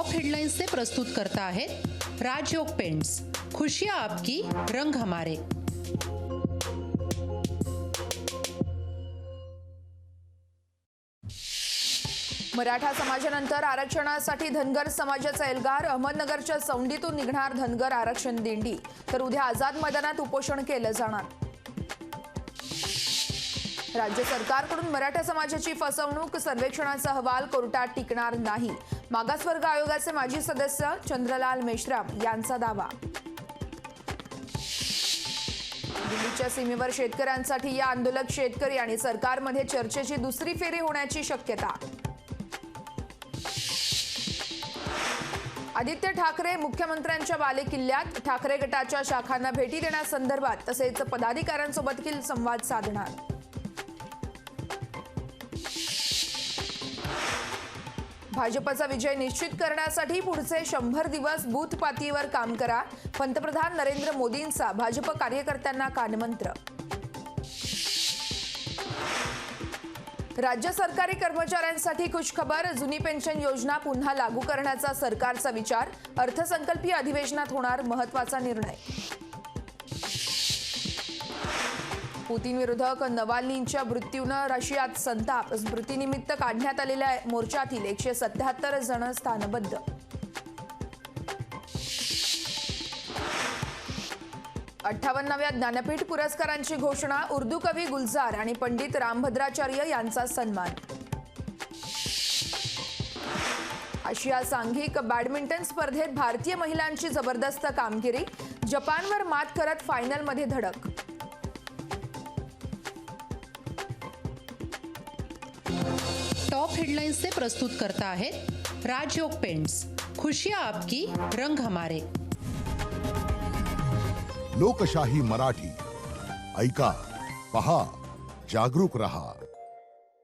Top headlines से प्रस्तुत करता है राजयोग पेंट्स। खुशियां आपकी, रंग हमारे। मराठा समाजानंतर आरक्षणासाठी धनगर समाजाचा एल्गार। अहमदनगरच्या सौंडीतून निघणार धनगर आरक्षण दिंडी, तर उद्या आझाद मैदानात उपोषण केलं जाणार। राज्य सरकारकडून मराठा समाजाची फसवणूक, सर्वेक्षणाचा अहवाल कोर्टात टिकणार नाही, मागासवर्ग आयोगाचे माजी सदस्य चंद्रलाल मेश्राम यांचा दावा। दिल्लीच्या सीमेवर शेतकऱ्यांसाठी या आंदोलक शेतकरी आणि सरकारमध्ये चर्चेची दुसरी फेरी होण्याची शक्यता। आदित्य ठाकरे मुख्यमंत्र्यांच्या बालेकिल्ल्यात, ठाकरे गटाच्या शाखांना भेटी देण्यासंदर्भात तसेच पदाधिकाऱ्यांसोबत संवाद साधणार। भाजपचा विजय निश्चित करण्यासाठी पुढचे 100 दिवस बूथ पातळीवर काम करा, पंतप्रधान नरेंद्र मोदींचा भाजप कार्यकर्त्यांना कानमंत्र। राज्य सरकारी कर्मचाऱ्यांसाठी खुशखबर, जुनी पेन्शन योजना पुन्हा लागू करण्याचा सरकारचा विचार, अर्थसंकल्पीय अधिवेशनात होणार महत्त्वाचा निर्णय। पुतीन विरोधक नवाल्नींच्या मृत्यूनं रशियात संताप, स्मृतीनिमित्त काढण्यात आलेल्या मोर्चातील 177 जण स्थानबद्ध। अठ्ठावन्नाव्या ज्ञानपीठ पुरस्कारांची घोषणा, उर्दू कवी गुलजार आणि पंडित रामभद्राचार्य यांचा सन्मान। आशिया सांघिक बॅडमिंटन स्पर्धेत भारतीय महिलांची जबरदस्त कामगिरी, जपानवर मात करत फायनलमध्ये धडक। टॉप हेडलाइन्स से प्रस्तुत करता है राजयोग पेंट्स। खुशियां आपकी, रंग हमारे। लोकशाही मराठी, ऐका, पहा, जागरूक रहा।